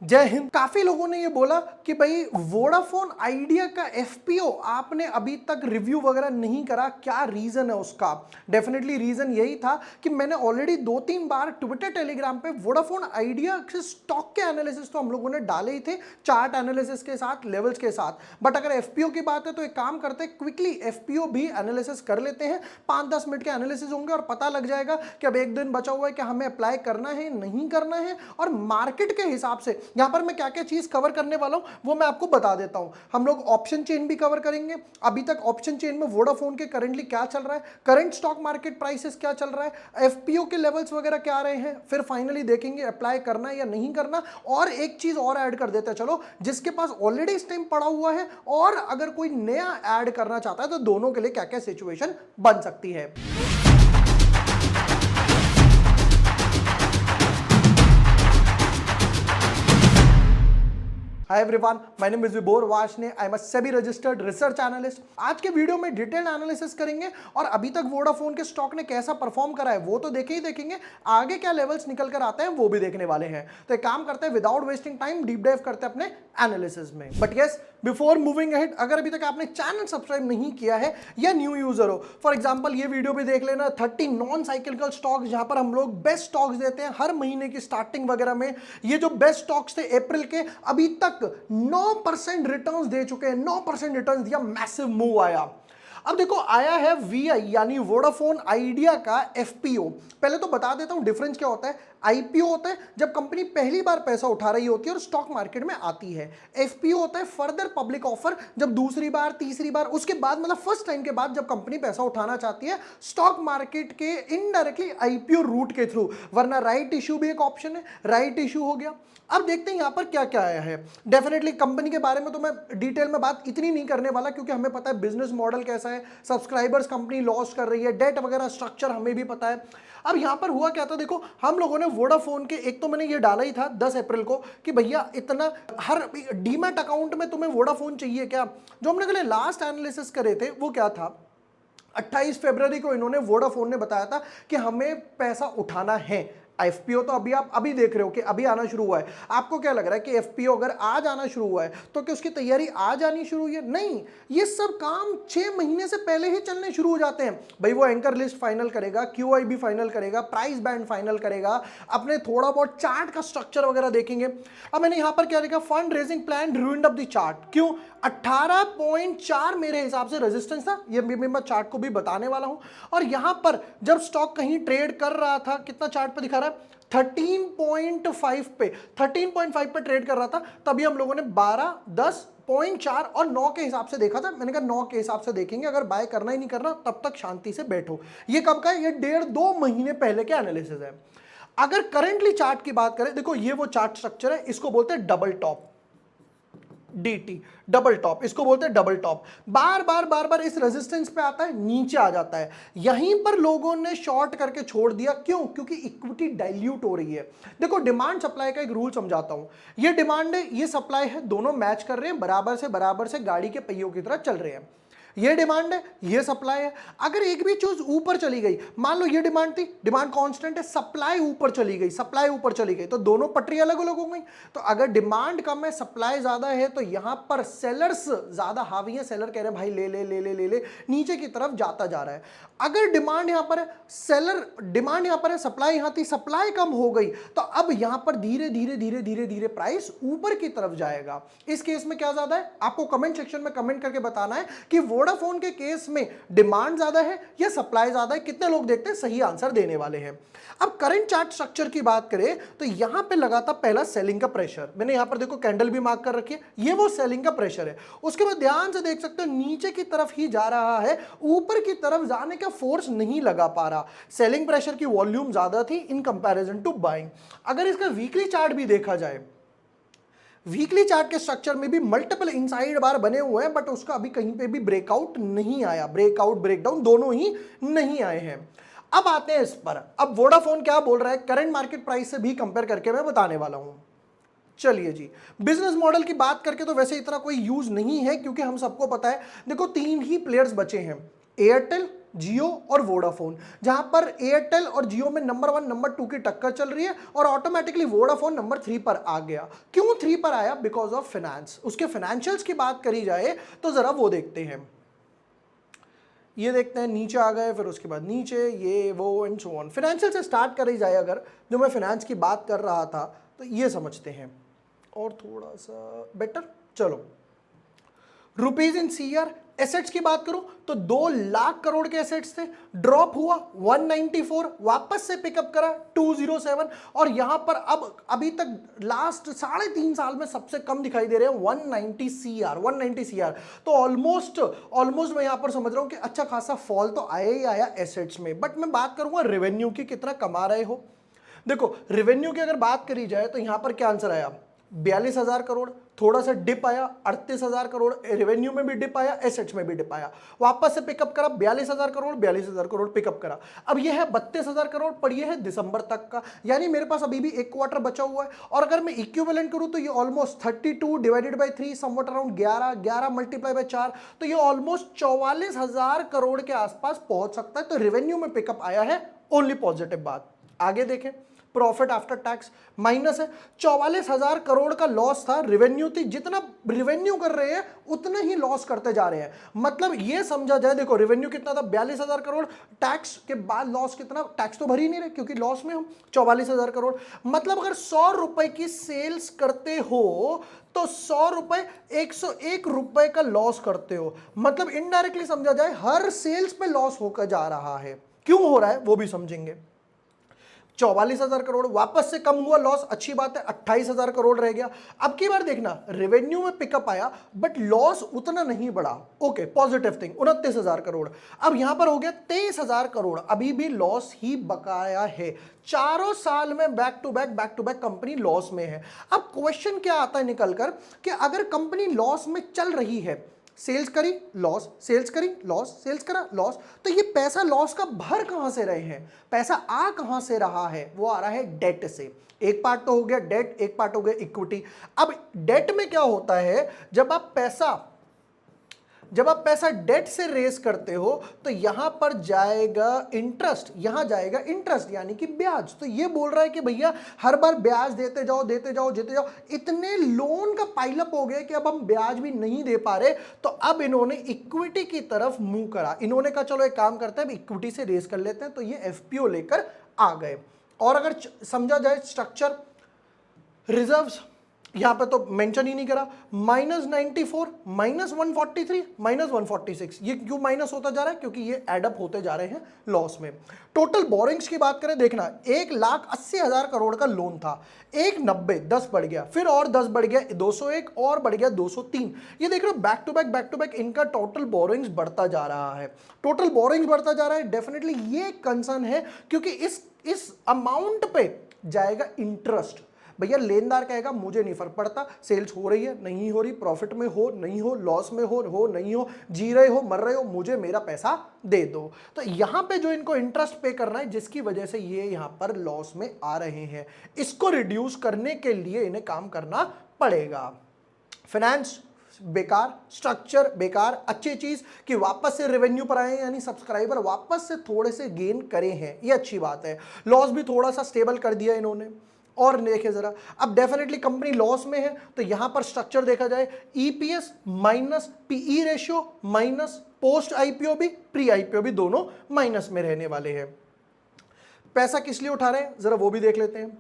जय हिंद। काफी लोगों ने ये बोला कि भाई वोडाफोन आइडिया का एफपीओ आपने अभी तक रिव्यू वगैरह नहीं करा, क्या रीजन है उसका। डेफिनेटली रीजन यही था कि मैंने ऑलरेडी 2-3 बार ट्विटर टेलीग्राम पे वोडाफोन आइडिया के स्टॉक के एनालिसिस तो हम लोगों ने डाले ही थे, चार्ट एनालिसिस के साथ, लेवल्स के साथ। बट अगर एफपीओ की बात है तो एक काम करते हैं, क्विकली एफपीओ भी एनालिसिस कर लेते हैं। 5-10 मिनट के एनालिसिस होंगे और पता लग जाएगा कि अब एक दिन बचा हुआ है कि हमें अप्लाई करना है नहीं करना है, और मार्केट के हिसाब से यहां पर मैं क्या क्या चीज कवर करने वाला हूं वो मैं आपको बता देता हूं। हम लोग ऑप्शन चेन भी कवर करेंगे, अभी तक ऑप्शन चेन में वोडाफोन के करंटली क्या चल रहा है, करंट स्टॉक मार्केट प्राइसेस क्या चल रहा है, एफपीओ के लेवल्स वगैरह क्या आ रहे हैं, फिर फाइनली देखेंगे अप्लाई करना है या नहीं करना। और एक चीज और ऐड कर देते हैं, चलो जिसके पास ऑलरेडी इस टाइम पड़ा हुआ है और अगर कोई नया ऐड करना चाहता है तो दोनों के लिए क्या क्या सिचुएशन बन सकती है। Hi everyone, my name is Vibhor Washne, I am a SEBI registered research analyst. आज के वीडियो में डिटेल्ड एनालिसिस करेंगे और अभी तक वोडाफोन के स्टॉक ने कैसा परफॉर्म करा है वो तो देखेंगे, आगे क्या लेवल्स निकल कर आते हैं वो भी देखने वाले हैं। तो एक काम करते हैं, without wasting time deep dive करते हैं अपने एनालिसिस में। But yes, before moving ahead, अगर अभी तक आपने चैनल सब्सक्राइब नहीं किया है या न्यू यूजर हो, फॉर एग्जांपल ये वीडियो भी देख लेना 30 नॉन साइक्लिकल स्टॉक्स, जहां पर हम लोग बेस्ट स्टॉक्स देते हैं हर महीने की स्टार्टिंग वगैरह में। ये जो बेस्ट स्टॉक्स थे अप्रैल के, अभी तक 9% रिटर्न्स दे चुके हैं, 9% रिटर्न्स दिया, मैसिव मूव आया। अब देखो आया है वीआई यानी वोडाफोन आइडिया का एफपीओ। पहले तो बता देता हूं डिफरेंस क्या होता है। आईपीओ होता है जब कंपनी पहली बार पैसा उठा रही होती है और स्टॉक मार्केट में आती है। एफपीओ होता है फर्दर पब्लिक ऑफर, जब दूसरी बार, तीसरी बार, उसके बाद मतलब फर्स्ट टाइम के बाद जब कंपनी पैसा उठाना चाहती है स्टॉक मार्केट के इनडायरेक्टली आईपीओ रूट के थ्रू। वरना राइट इश्यू भी एक ऑप्शन है, राइट इश्यू हो गया। अब देखते हैं यहां पर क्या क्या आया है। डेफिनेटली कंपनी के बारे में तो मैं डिटेल में बात इतनी नहीं करने वाला, क्योंकि हमें पता है बिजनेस मॉडल कैसा है, सब्सक्राइबर्स कंपनी लॉस कर रही है, डेट वगैरह स्ट्रक्चर हमें भी पता है। अब यहां पर हुआ क्या था, देखो हम लोगों ने वोडाफोन के, एक तो मैंने ये डाला ही था 10 अप्रैल को कि भैया इतना हर डीमैट अकाउंट में तुम्हें वोडाफोन चाहिए क्या। जो हमने कल लास्ट एनालिसिस करे थे वो क्या था, 28 फरवरी को इन्होंने, वोडाफोन ने बताया था कि हमें पैसा उठाना है। एफपीओ तो अभी आप अभी देख रहे हो कि अभी आना शुरू हुआ है। आपको क्या लग रहा है कि एफपीओ अगर आज आना शुरू हुआ है तो कि उसकी तैयारी आज आनी शुरू हुई है? नहीं, ये सब काम 6 महीने से पहले ही चलने शुरू हो जाते हैं। भाई वो एंकर लिस्ट फाइनल करेगा, क्यूआईबी फाइनल करेगा, प्राइस बैंड फाइनल करेगा, अपने थोड़ा बहुत चार्ट का स्ट्रक्चर वगैरह देखेंगे। अब मैंने यहां पर क्या लिखा, fund raising plan ruined up the chart. क्यों? 18.4 मेरे हिसाब से रेजिस्टेंस था, ये मैं चार्ट को भी बताने वाला हूं। और यहां पर जब स्टॉक कहीं ट्रेड कर रहा था, कितना चार्ट पे दिखा रहा है, 13.5 पे, 13.5 पे ट्रेड कर रहा था, तभी हम लोगों ने 12, 10.4 और 9 के हिसाब से देखा था। मैंने कहा 9 के हिसाब से देखेंगे, अगर बाय करना ही नहीं करना तब तक शांति से बैठो। ये कब का है? ये 1.5-2 महीने पहले के एनालिसिस है। अगर करंटली चार्ट की बात करें, देखो ये वो चार्ट स्ट्रक्चर है, इसको बोलते हैं double top, DT double top, इसको बोलते हैं डबल टॉप। बार बार इस रेजिस्टेंस पे आता है, नीचे आ जाता है। यहीं पर लोगों ने शॉर्ट करके छोड़ दिया। क्यों? क्योंकि इक्विटी डाइल्यूट हो रही है। देखो डिमांड सप्लाई का एक रूल समझाता हूं। ये डिमांड है, ये सप्लाई है, दोनों मैच कर रहे हैं, बराबर से गाड़ी के पहियों की तरह चल रहे हैं। ये डिमांड है, ये सप्लाई है। अगर एक भी चीज ऊपर चली गई, मान लो ये डिमांड थी, डिमांड कांस्टेंट है, सप्लाई ऊपर चली गई, सप्लाई ऊपर चली गई, तो दोनों पटरी अलग अलग हो गई। तो अगर डिमांड कम है, सप्लाई ज्यादा है, तो यहां पर सेलर्स ज्यादा हावी है, सेलर कह रहे हैं भाई ले ले ले ले ले ले, नीचे की तरफ जाता जा रहा है। अगर डिमांड यहां पर है, सेलर डिमांड यहां पर है, सप्लाई यहां थी, सप्लाई कम हो गई, तो अब यहां पर धीरे धीरे प्राइस ऊपर की तरफ जाएगा। इस केस में क्या ज्यादा है, आपको कमेंट सेक्शन में कमेंट करके बताना है कि वोडाफोन के केस में डिमांड ज्यादा है या सप्लाई ज्यादा है। कितने लोग देखते हैं, सही आंसर देने वाले हैं। अब करंट चार्ट स्ट्रक्चर की बात करें तो यहां पे लगा था पहला सेलिंग का प्रेशर। मैंने यहां पर देखो कैंडल भी मार्क कर रखी है, ये वो सेलिंग का प्रेशर है। उसके बाद ध्यान से देख सकते हो नीचे की तरफ ही जा रहा है, ऊपर की तरफ जाने का फोर्स नहीं लगा पा रहा। सेलिंग प्रेशर की वॉल्यूम ज्यादा थी इन कंपैरिजन टू बाइंग। अगर इसका वीकली चार्ट भी देखा जाए, वीकली चार्ट के स्ट्रक्चर में भी मल्टीपल इनसाइड बार बने हुए हैं, बट उसका अभी कहीं पे भी ब्रेकआउट नहीं आया, ब्रेकआउट ब्रेकडाउन दोनों ही नहीं आए हैं। अब आते हैं इस पर। अब वोडाफोन क्या बोल रहा है करंट मार्केट प्राइस से भी कंपेयर करके मैं बताने वाला हूं। चलिए जी, बिजनेस मॉडल की बात करके तो वैसे इतना कोई यूज नहीं है, क्योंकि हम सबको पता है। देखो 3 ही प्लेयर्स बचे हैं, एयरटेल, जियो और वोडाफोन, जहां पर एयरटेल और जियो में नंबर 1 नंबर 2 की टक्कर चल रही है और ऑटोमेटिकली वोडाफोन नंबर 3 पर आ गया। क्यों 3 पर आया? Because of finance. उसके फाइनेंशियल्स की बात करी जाए तो जरा वो देखते हैं। ये देखते हैं, नीचे आ गए, फिर उसके बाद नीचे ये वो एंड सो ऑन। फाइनेंशियल से स्टार्ट करी जाए अगर, जो मैं फाइनेंस की बात कर रहा था, तो ये समझते हैं और थोड़ा सा बेटर। चलो, रुपीज इन सीआर। एसेट्स की बात करूं तो 2 लाख करोड़ के एसेट्स थे, ड्रॉप हुआ 194, वापस से पिकअप करा 207, और यहां पर अब अभी तक लास्ट 3.5 साल में सबसे कम दिखाई दे रहे हैं 190 सीआर। 190 सीआर तो ऑलमोस्ट मैं यहां पर समझ रहा हूं कि अच्छा खासा फॉल तो आया ही आया एसेट्स में। बट मैं बात करूंगा रेवेन्यू की, कितना कमा रहे हो। देखो, रेवेन्यू की अगर बात करी जाए तो यहां पर क्या आंसर आया? 42,000 करोड़, थोड़ा सा डिप आया 38,000 करोड़, रेवेन्यू में भी डिप आया, एसेट्स में भी डिप आया, वापस से पिकअप करा 42,000 करोड़, 42,000 करोड़ पिकअप करा। अब यह है 32,000 करोड़, पर यह है दिसंबर तक का, यानी मेरे पास अभी भी एक क्वार्टर बचा हुआ है। और अगर मैं इक्विवेलेंट करूं तो ये almost 32 divided by 3 somewhat around 11 multiply by 4, तो ये ऑलमोस्ट 44,000 करोड़ के आसपास पहुंच सकता है। तो रेवेन्यू में पिकअप आया है, ओनली पॉजिटिव बात। आगे देखें, प्रॉफिट आफ्टर टैक्स माइनस है, 44,000 करोड़ का लॉस था, रेवेन्यू थी, जितना रेवेन्यू कर रहे हैं उतना ही लॉस करते जा रहे हैं। मतलब ये समझा जाए, देखो रेवेन्यू कितना था 42,000 करोड़, टैक्स के बाद लॉस कितना, टैक्स तो भर ही नहीं रहे क्योंकि लॉस में हम 44,000 करोड़। मतलब अगर 100 रुपए की सेल्स करते हो तो 100 रुपए 101 रुपए का लॉस करते हो। मतलब इनडायरेक्टली समझा जाए हर सेल्स पे लॉस होकर जा रहा है। क्यों हो रहा है वो भी समझेंगे। 44,000 करोड़ वापस से कम हुआ लॉस, अच्छी बात है, 28,000 करोड़ रह गया। अब की बार देखना, रेवेन्यू में पिकअप आया बट लॉस उतना नहीं बढ़ा, ओके पॉजिटिव थिंग, 29,000 करोड़। अब यहां पर हो गया 23,000 करोड़, अभी भी लॉस ही बकाया है। चारों साल में back to back company loss में है। अब क्वेश्चन क्या आता है निकल कर कि अगर कंपनी लॉस में चल रही है, सेल्स करी लॉस, सेल्स करी लॉस, सेल्स करा लॉस, तो ये पैसा लॉस का भर कहां से रहे हैं? पैसा आ कहां से रहा है? वो आ रहा है डेट से। एक पार्ट तो हो गया डेट, एक पार्ट हो गया इक्विटी। अब डेट में क्या होता है, जब आप पैसा डेट से रेस करते हो तो यहां पर जाएगा इंटरेस्ट, यहां जाएगा इंटरेस्ट यानी कि ब्याज। तो ये बोल रहा है कि भैया हर बार ब्याज देते जाओ देते जाओ देते जाओ, इतने लोन का पाइलअप हो गया कि अब हम ब्याज भी नहीं दे पा रहे। तो अब इन्होंने इक्विटी की तरफ मूव करा, इन्होंने कहा चलो एक काम करते हैं, इक्विटी से रेस कर लेते हैं। तो ये एफपीओ लेकर आ गए। और अगर समझा जाए स्ट्रक्चर, रिजर्व्स यहां पे तो मेंशन ही नहीं करा, -94, -143, -146। ये क्यों माइनस होता जा रहा है? क्योंकि ये एडअप होते जा रहे हैं लॉस में। टोटल बोरिंग्स की बात करें, देखना 1,80,000 करोड़ का लोन था, 190, 10 बढ़ गया, फिर और 10 बढ़ गया 201, और बढ़ गया 203। ये देख रहे हो बैक टू बैक इनका टोटल बोरिंग्स बढ़ता जा रहा है। टोटल बोरिंग्स बढ़ता जा रहा है, डेफिनेटली ये कंसर्न है क्योंकि इस अमाउंट पे जाएगा इंटरेस्ट। भैया लेनदार कहेगा मुझे नहीं फर्क पड़ता, सेल्स हो रही है नहीं हो रही, प्रॉफिट में हो नहीं हो, लॉस में हो नहीं हो, जी रहे हो मर रहे हो, मुझे मेरा पैसा दे दो। तो यहां पे जो इनको इंटरेस्ट पे करना है, जिसकी वजह से ये यहां पर लॉस में आ रहे हैं, इसको रिड्यूस करने के लिए इन्हें काम करना पड़ेगा। फाइनेंस बेकार, स्ट्रक्चर बेकार, अच्छी चीज कि वापस से रेवेन्यू पर आए, यानी सब्सक्राइबर वापस से थोड़े से गेन करे हैं, ये अच्छी बात है। लॉस भी थोड़ा सा स्टेबल कर दिया इन्होंने। और देखिए जरा, अब डेफिनेटली कंपनी लॉस में है तो यहां पर स्ट्रक्चर देखा जाए, EPS minus PE ratio minus, post IPO भी प्री आईपीओ भी दोनों माइनस में रहने वाले हैं। पैसा किस लिए उठा रहे हैं जरा वो भी देख लेते हैं।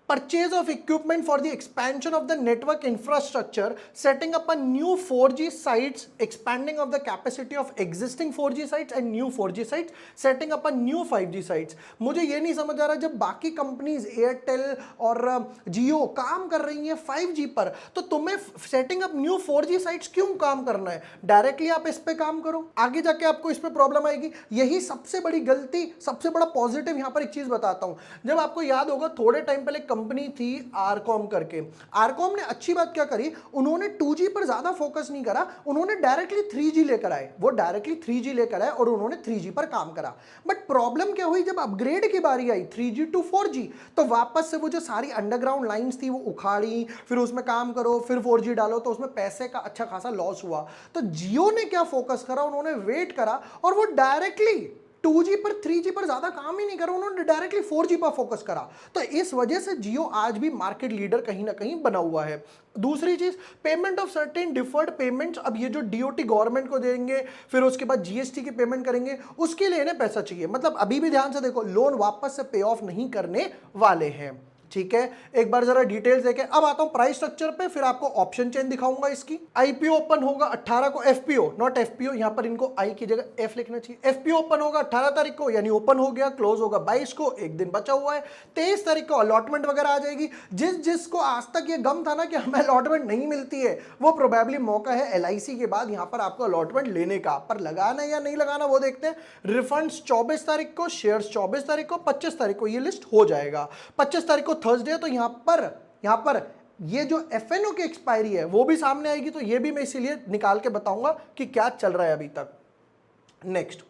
Purchase of equipment for the expansion of the network infrastructure, setting up a new 4G sites, expanding of the capacity of existing 4G sites and new 4G sites, setting up a new 5G sites। मुझे ये नहीं समझ आ रहा, जब बाकी companies Airtel और जियो काम कर रही हैं 5G पर, तो तुम्हें setting up new 4G sites क्यों काम करना है? डायरेक्टली आप इस पे काम करो, आगे जाके आपको इस पे प्रॉब्लम आएगी। यही सबसे बड़ी गलती, सबसे बड़ा पॉजिटिव यहां पर एक चीज बताता हूं। जब आपको याद होगा थोड़े टाइम पहले कंपनी थी आरकॉम करके। आरकॉम ने अच्छी बात क्या करी, उन्होंने 2G पर ज्यादा फोकस नहीं करा, उन्होंने डायरेक्टली 3G लेकर आए, वो डायरेक्टली 3G लेकर आए और उन्होंने 3G पर काम करा। बट प्रॉब्लम क्या हुई, जब अपग्रेड की बारी आई 3G टू 4G, तो वापस से वो जो सारी अंडरग्राउंड लाइंस थी वो उखाड़ी, फिर उसमें काम करो, फिर 4G डालो, तो उसमें पैसे का अच्छा खासा लॉस हुआ। तो जियो ने क्या फोकस करा, उन्होंने वेट करा और वो डायरेक्टली 2G पर 3G पर ज्यादा काम ही नहीं करा, उन्होंने डायरेक्टली 4G पर फोकस करा। तो इस वजह से जियो आज भी मार्केट लीडर कहीं ना कहीं बना हुआ है। दूसरी चीज, payment of certain deferred payments. अब ये जो डीओटी गवर्नमेंट को देंगे, फिर उसके बाद जीएसटी की पेमेंट करेंगे, उसके लिए इन्हें पैसा चाहिए। मतलब अभी भी ध्यान से देखो, लोन वापस से पे ऑफ नहीं करने वाले हैं। ठीक है, एक बार जरा डिटेल्स देखें। अब आता हूं प्राइस स्ट्रक्चर पे, फिर आपको ऑप्शन चेन दिखाऊंगा इसकी। आईपीओ ओपन होगा 18 को, एफपीओ नॉट एफपीओ, यहां पर इनको आई की जगह एफ लिखना चाहिए। एफपीओ ओपन होगा 18 तारीख को, यानी ओपन हो गया, क्लोज होगा 22 को, एक दिन बचा हुआ है। 23 तारीख को अलॉटमेंट वगैरह आ जाएगी। जिसको आज तक ये गम था ना कि हमें अलॉटमेंट नहीं मिलती है, वो प्रोबेबली मौका है एलआईसी के बाद यहां पर आपको अलॉटमेंट लेने का, पर लगाना या नहीं लगाना वो देखते हैं। रिफंड्स 24 तारीख को, शेयर्स 24 तारीख को, 25 तारीख को ये लिस्ट हो जाएगा। 25 तारीख को थर्सडे, तो यहां पर ये जो एफएनओ की एक्सपायरी है वो भी सामने आएगी, तो ये भी मैं इसीलिए निकाल के बताऊंगा कि क्या चल रहा है अभी तक। नेक्स्ट,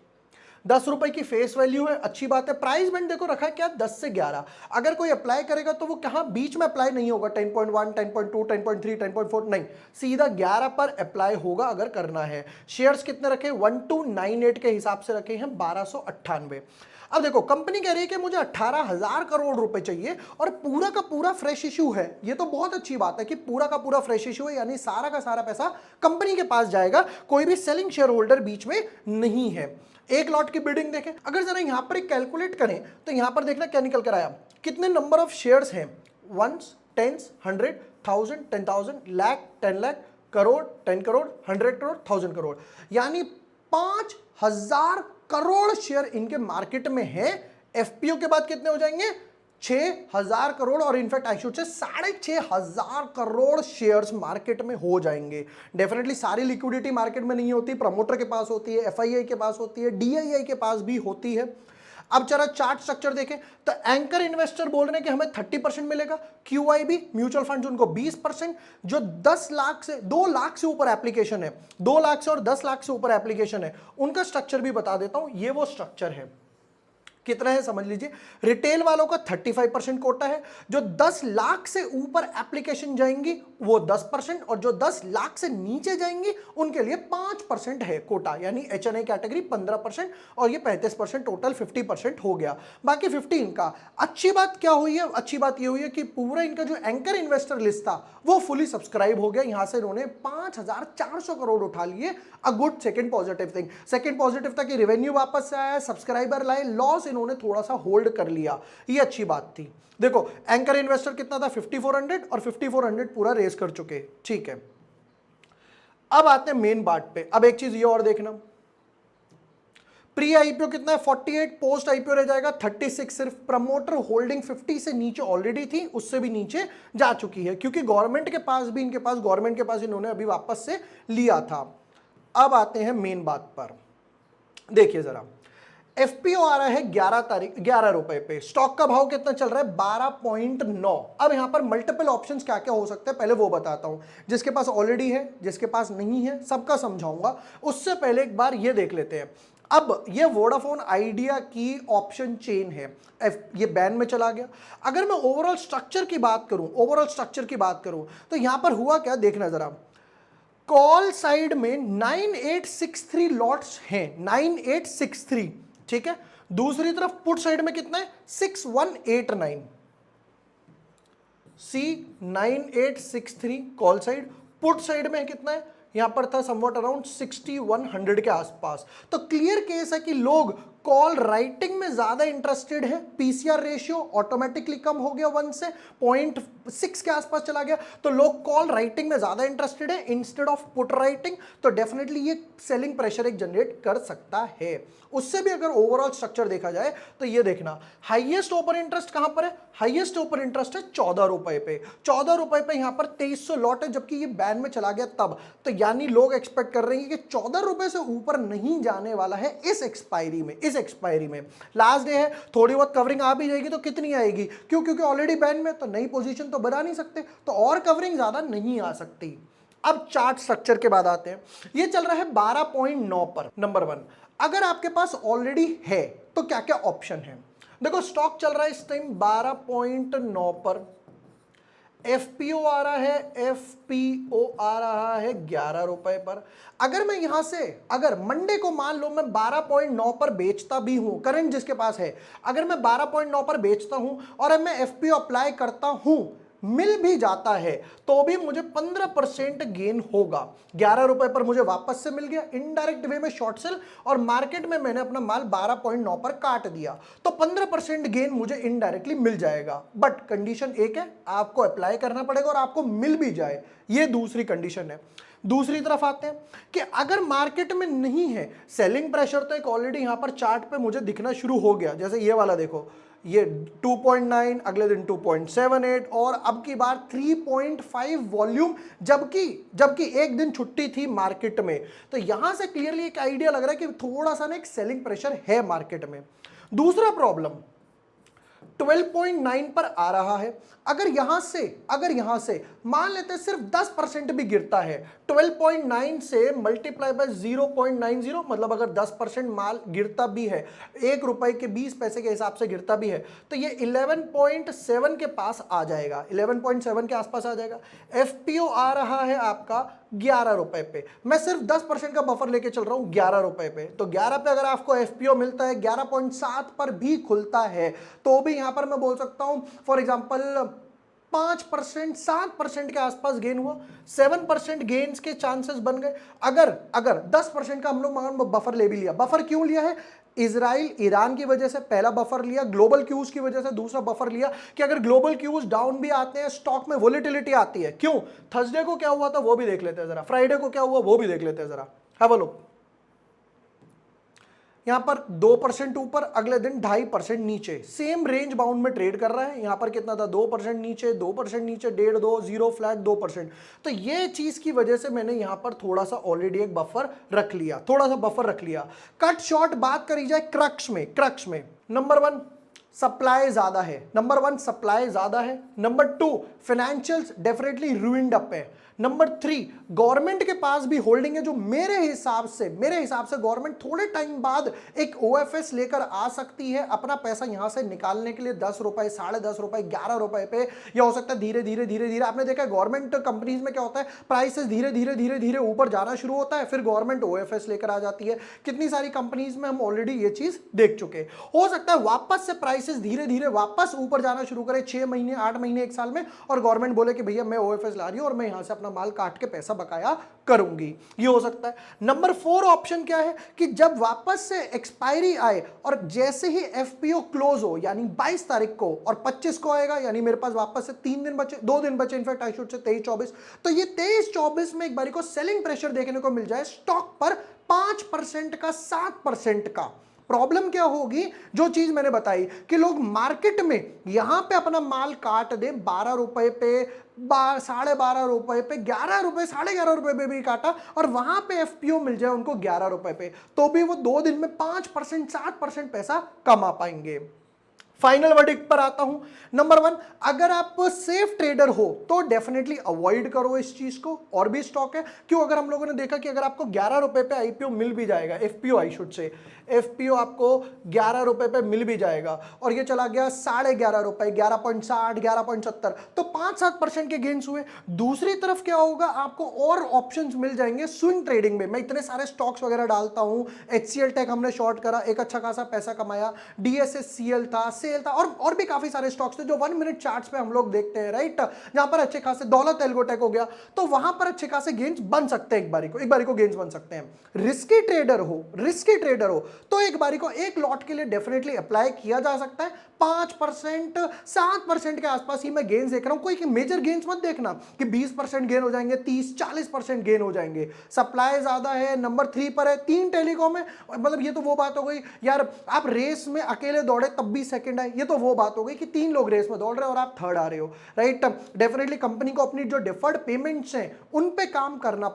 10 रुपए की फेस वैल्यू है, अच्छी बात है। प्राइस बैंड देखो रखा है क्या, 10 से 11। अगर कोई अप्लाई करेगा तो वो कहां बीच में अप्लाई नहीं होगा, 10.1, 10.2, 10.3, 10.4 नहीं, सीधा 11 पर अप्लाई होगा अगर करना है। शेयर्स कितने रखे, 1298 के हिसाब से रखे हैं 1298। अब देखो, कंपनी कह रही है कि मुझे 18,000 करोड़ रुपए चाहिए और पूरा का पूरा फ्रेश इशू है। ये तो बहुत अच्छी बात है कि पूरा का पूरा फ्रेश इशू है, यानी सारा का सारा पैसा कंपनी के पास जाएगा, कोई भी सेलिंग शेयर होल्डर बीच में नहीं है। एक लॉट की बिडिंग देखें, अगर जरा यहां पर एक कैलकुलेट करें तो यहां पर देखना क्या निकल कर आया, कितने नंबर ऑफ शेयर्स हैं, 1, 10, 100, 1000, 10,000, लाख, 10 लाख, करोड़, 10 करोड़, 100 करोड़, 1000 करोड़, यानी 5,000 करोड़ शेयर इनके मार्केट में है। एफपीओ के बाद कितने हो जाएंगे, 6,000 करोड़, और in fact I should say 6,500 crore shares market में हो जाएंगे। डेफिनेटली सारी लिक्विडिटी मार्केट में नहीं होती, प्रमोटर के पास होती है, एफआईआई के पास होती है, डीआईआई के पास भी होती है। अब जरा चार्ट स्ट्रक्चर देखें तो एंकर इन्वेस्टर बोल रहे हैं कि हमें 30% मिलेगा, क्यूआईबी म्यूचुअल फंड उनको 20%, जो 10 लाख से 2 लाख से ऊपर एप्लीकेशन है, 2 लाख से और 10 लाख से ऊपर एप्लीकेशन है, उनका स्ट्रक्चर भी बता देता हूं। ये वो स्ट्रक्चर है, कितना है समझ लीजिए। रिटेल वालों का 35% कोटा है, जो 10 लाख से ऊपर एप्लीकेशन जाएंगी वो 10%, और जो 10 लाख से नीचे जाएंगी उनके लिए 5% है कोटा, यानी एचएनआई कैटेगरी 15%, और ये 35%, टोटल 50% हो गया, बाकी 15 का। अच्छी बात क्या हुई है, अच्छी बात ये हुई है कि पूरा इनका जो एंकर इन्वेस्टर लिस्ट था वो फुली सब्सक्राइब हो गया। यहां से इन्होंने 5,400 करोड़ उठा लिए, a good second positive thing. Second positive था कि रेवेन्यू वापस से आया, सब्सक्राइबर लाए, लॉस इन्होंने थोड़ा सा होल्ड कर लिया, ये अच्छी बात थी। देखो एंकर इन्वेस्टर कितना था, 5400, और 5400 पूरा रेस कर चुके, ठीक है। अब आते हैं मेन बात पे। अब एक चीज ये और देखना, प्री आईपीओ कितना है 48, पोस्ट आईपीओ रह जाएगा 36। सिर्फ प्रमोटर होल्डिंग 50 से नीचे ऑलरेडी थी, उससे भी नीचे जा चुकी है, क्योंकि गवर्नमेंट के पास भी, इनके पास गवर्नमेंट के पास इन्होंने अभी वापस से लिया था। अब आते हैं मेन बात पर, देखिए जरा, एफपीओ आ रहा है 11 रुपए पे, स्टॉक का भाव कितना चल रहा है 12.9। अब यहां पर मल्टीपल ऑप्शंस क्या क्या हो सकते हैं पहले वो बताता हूं, जिसके पास ऑलरेडी है, जिसके पास नहीं है, सबका समझाऊंगा। उससे पहले एक बार ये देख लेते हैं। अब ये वोडाफोन आइडिया की ऑप्शन चेन है, ये बैन में चला गया। अगर मैं ओवरऑल स्ट्रक्चर की बात करूं, तो यहां पर हुआ क्या देखना जरा। कॉल साइड में 9863 लॉट्स हैं, 9863, ठीक है। दूसरी तरफ पुट साइड में कितना है 6189, C9863 call side, put side में कितना है, यहां पर था समवॉट अराउंड 6100 के आसपास। तो क्लियर केस है कि लोग कॉल राइटिंग में ज्यादा इंटरेस्टेड है। पीसीआर रेशियो ऑटोमेटिकली कम हो गया 1 से 6 के आसपास चला गया तो लोग कॉल राइटिंग में ज्यादा इंटरेस्टेड है इंस्टेड ऑफ पुट राइटिंग, तो डेफिनेटली ये सेलिंग प्रेशर एक जनरेट कर सकता है। उससे भी अगर ओवरऑल स्ट्रक्चर देखा जाए तो ये देखना हाईएस्ट ओपन इंटरेस्ट कहां पर है, हाईएस्ट ओपन इंटरेस्ट है 14 रुपए पे, 14 रुपए पे यहां पर 2300 लॉट है, जबकि ये बैन में चला गया तब, तो यानी लोग एक्सपेक्ट कर रहे हैं कि 14 रुपए से ऊपर नहीं जाने वाला है इस एक्सपायरी में, इस एक्सपायरी में। लास्ट डे है, थोड़ी बहुत कवरिंग आ भी जाएगी तो कितनी आएगी, क्यों, क्योंकि ऑलरेडी बैन में, तो नई पोजीशन तो बना नहीं सकते, तो और कवरिंग ज्यादा नहीं आ सकती। अब चार्ट स्ट्रक्चर के बाद आते हैं, ये चल रहा है 12.9 पर। नंबर 1, अगर आपके पास ऑलरेडी है तो क्या क्या ऑप्शन है। देखो स्टॉक चल रहा है इस टाइम 12.9 पर, एफपीओ आ रहा है, एफपीओ आ रहा है 11 रुपए पर। अगर मैं यहां से, अगर मंडे को मान लो मैं 12.9 पर बेचता भी हूं, करंट जिसके पास है, अगर मैं 12.9 पर बेचता हूं और अब मैं एफपीओ अप्लाई करता हूं, मिल भी जाता है तो भी मुझे 15% गेन होगा। 11 रुपए पर मुझे वापस से मिल गया, इनडायरेक्ट वे में शॉर्ट सेल, और मार्केट में मैंने अपना माल 12.9 पर काट दिया, तो 15% गेन मुझे इनडायरेक्टली मिल जाएगा। बट कंडीशन एक है, आपको अप्लाई करना पड़ेगा और आपको मिल भी जाए, ये दूसरी कंडीशन है। दूसरी तरफ आते हैं कि अगर मार्केट में नहीं है, सेलिंग प्रेशर तो एक ऑलरेडी यहां पर चार्ट पे मुझे दिखना शुरू हो गया, जैसे ये वाला देखो, ये 2.9, अगले दिन 2.78 और अब की बार 3.5 वॉल्यूम, जबकि एक दिन छुट्टी थी मार्केट में, तो यहां से क्लियरली एक आइडिया लग रहा है कि थोड़ा सा ना एक सेलिंग प्रेशर है मार्केट में। दूसरा प्रॉब्लम 12.9 पर आ रहा है, अगर यहां से मान लेते हैं सिर्फ 10% भी गिरता है, 12.9 से मल्टीप्लाई बाय 0.90, मतलब अगर 10% माल गिरता भी है, 1 रुपए के 20 पैसे के हिसाब से गिरता भी है, तो ये 11.7 के पास आ जाएगा, 11.7 के आसपास आ जाएगा। एफपीओ आ रहा है आपका 11 रुपए पे, मैं सिर्फ 10% का बफर लेके चल रहा हूं 11 रुपए पे, तो 11 पे अगर आपको एफपीओ मिलता है, 11.7 पर भी खुलता है, तो भी यहां पर मैं बोल सकता हूं फॉर एग्जांपल 5%, 7% के आसपास गेन हुआ, 7% गेन्स के चांसेस बन गए। अगर 10% का हम लोग बफर ले भी लिया, बफर क्यों लिया है, इजराइल ईरान की वजह से पहला बफर लिया, ग्लोबल क्यूज की वजह से दूसरा बफर लिया, कि अगर ग्लोबल क्यूज डाउन भी आते हैं, स्टॉक में वोलेटिलिटी आती है, क्यों, थर्सडे को क्या हुआ था वो भी देख लेते हैं जरा, फ्राइडे को क्या हुआ वो भी देख लेते हैं जरा, हैव अ लुक। यहां पर 2% ऊपर, अगले दिन 2.5% नीचे, सेम रेंज बाउंड में ट्रेड कर रहा है। यहां पर कितना था, 2% नीचे, 2% नीचे, 1.5, 2, 0 फ्लैट 2%। तो ये चीज की वजह से मैंने यहां पर थोड़ा सा ऑलरेडी एक बफर रख लिया, थोड़ा सा बफर रख लिया। कट शॉर्ट बात करी जाए क्रक्स में नंबर 1 सप्लाई ज्यादा है, नंबर 1 सप्लाई ज्यादा है, number 2 financials definitely ruined up है, नंबर 3 गवर्नमेंट के पास भी होल्डिंग है, जो मेरे हिसाब से गवर्नमेंट थोड़े टाइम बाद एक ओएफएस लेकर आ सकती है अपना पैसा यहां से निकालने के लिए, 10 रुपए, 10.5 रुपए, 11 रुपए पे, या हो सकता है धीरे धीरे आपने देखा गवर्नमेंट कंपनीज में क्या होता है, प्राइसेस धीरे धीरे ऊपर जाना शुरू होता है, फिर गवर्नमेंट ओएफएस लेकर आ जाती है। कितनी सारी कंपनीज में हम ऑलरेडी ये चीज देख चुके। हो सकता है वापस से प्राइसेस धीरे धीरे वापस ऊपर जाना शुरू करे 6 महीने, 8 महीने, 1 साल में, और गवर्नमेंट बोले कि भैया मैं ओएफएस ला रही हूं और मैं यहां से अपना माल काट के पैसा बकाया करूंगी, ये हो सकता है। नंबर 4 ऑप्शन क्या है कि जब वापस से एक्सपायरी आए और जैसे ही एफपीओ क्लोज हो, यानी 22 तारीख को और 25 को आएगा, यानी मेरे पास वापस से 3 दिन बचे, 2 दिन बचे, इनफैक्ट आई शुड से 23-24, तो ये 23-24 में एक बारी को सेलिंग प्रेशर देखने को मिल जाए स्टॉक पर 5% का, 7% का। प्रॉब्लम क्या होगी, जो चीज मैंने बताई कि लोग मार्केट में यहां पे अपना माल काट दे 12 रुपए पे, 12.5 रुपए पे, 11 रुपए, 11.5 रुपए पे भी काटा, और वहां पे एफपीओ मिल जाए उनको 11 रुपए पे, तो भी वो 2 दिन में 5%, 7% पैसा कमा पाएंगे। फाइनल वर्डिक्ट पर आता हूं। नंबर 1, अगर आप सेफ ट्रेडर हो तो डेफिनेटली अवॉइड करो इस चीज को, और भी स्टॉक है, क्यों, अगर हम लोगों ने देखा कि अगर आपको 11 रुपए पे आईपीओ मिल भी जाएगा, FPO I should say, FPO आपको 11 रुपए पे मिल भी जाएगा, और ये चला गया 11.5 रुपए, 11.60, 11.70, तो 5-7% के गेन्स हुए। दूसरी तरफ क्या होगा, आपको और ऑप्शंस मिल जाएंगे स्विंग ट्रेडिंग में। मैं इतने सारे स्टॉक्स वगैरह डालता हूं, HCL टेक हमने शॉर्ट करा, एक अच्छा खासा पैसा कमाया, DSSCL था, सेल था, और भी काफी सारे स्टॉक्स थे जो 1 मिनट चार्ट्स पे हम लोग देखते हैं, राइट, जहां पर अच्छे खासे दौलत एल्गोटेक हो गया, तो वहां पर अच्छे खासे गेन्स बन सकते हैं, एक बारी को गेन्स बन सकते हैं। रिस्की ट्रेडर हो तो एक बारी को एक लॉट के लिए डेफिनेटली अप्लाई किया जा सकता है। 5% 7% के आसपास ही मैं गेन्स देख रहा हूं, कोई मेजर गेन्स मत देखना कि 20% गेन हो जाएंगे, 30-40% गेन हो जाएंगे। सप्लाई ज्यादा है, नंबर 3 पर है, 3 टेलीकॉम है, मतलब ये तो वो बात हो गई यार, आप रेस में अकेले दौड़े तब भी सेकंड आए, ये तो वो बात हो गई कि 3 लोग रेस में दौड़ रहे हैं और आप थर्ड आ रहे हो, राइट। डेफिनेटली कंपनी को अपनी जो डिफर्ड पेमेंट्स हैं उन पे काम करना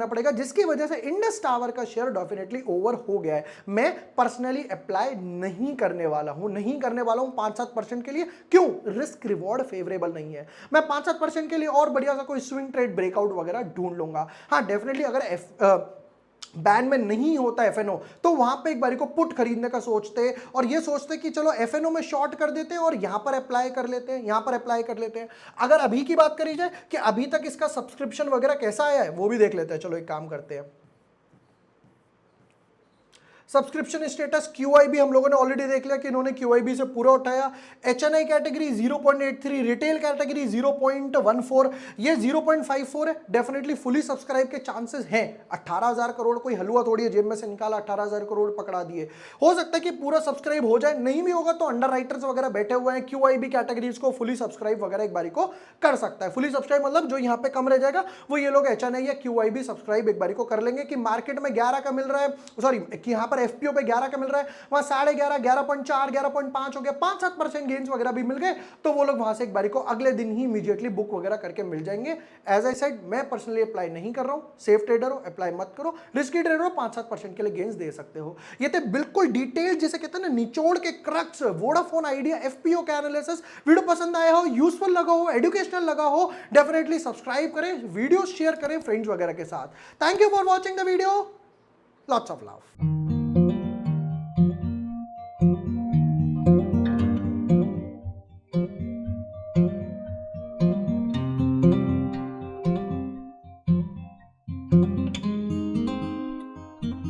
पड़ेगा, जिसकी वजह से इंडस टावर का शेयर डेफिनेटली ओवर हो गया है। मैं पर्सनली अप्लाई नहीं करने वाला हूं 5-7% के लिए। क्यों? रिस्क रिवॉर्ड फेवरेबल नहीं है। मैं 5-7% के लिए और बढ़िया सा कोई स्विंग ट्रेड ब्रेकआउट वगैरह ढूंढ लूंगा। हाँ, डेफिनेटली अगर बैन में नहीं होता एफएनओ तो वहां पे एक बारी को पुट खरीदने का सोचते और ये सोचते कि चलो एफएनओ में शॉर्ट कर देते हैं और यहां पर अप्लाई कर लेते हैं। अगर अभी की बात करी जाए कि अभी तक इसका सब्सक्रिप्शन वगैरह कैसा आया है वो भी देख लेते हैं। चलो एक काम करते हैं, सब्सक्रिप्शन स्टेटस QIB हम लोगों ने ऑलरेडी देख लिया कि इन्होंने QIB से पूरा उठाया। HNI कैटेगरी 0.83, रिटेल कैटेगरी 0.14, ये 0.54 है। डेफिनेटली फुली सब्सक्राइब के चांसेस हैं। 18,000 करोड़ कोई हलवा थोड़ी है, जेब में से निकाला 18,000 करोड़ पकड़ा दिए। हो सकता है कि पूरा सब्सक्राइब हो जाए, नहीं भी होगा तो अंडर राइटर्स वगैरह बैठे हुए हैं, QIB कैटेगरीज को फुली सब्सक्राइब वगैरह एक बारी को कर सकता है। फुली सब्सक्राइब मतलब जो यहाँ पे कम रह जाएगा वो ये लोग HNI या QIB सब्सक्राइब एक बारी को कर लेंगे कि मार्केट में 11 का मिल रहा है, सॉरी कि यहाँ पर FPO पे 11 का मिल रहा है, वहां 11.5, 11.4, 11.5 हो गया, 5-7% गेन्स वगैरह भी मिल गए तो वो लोग वहां से एक बारी को अगले दिन ही इमीडिएटली बुक वगैरह करके मिल जाएंगे। एज आई सेड, मैं पर्सनली अप्लाई नहीं कर रहा हूं। सेफ ट्रेडर हो अप्लाई मत करो, रिस्की ट्रेडर हो 5-7% के लिए गेन्स दे सकते हो। ये थे बिल्कुल डिटेल, जिसे कहते हैं ना निचोड़ के क्रक्स वोडाफोन आइडिया FPO का एनालिसिस। वीडियो पसंद आया हो, यूजफुल लगा हो, एजुकेशनल लगा हो, डेफिनेटली सब्सक्राइब करें, वीडियो शेयर करें फ्रेंड्स वगैरह के साथ। Thank you for watching the video, lots of love.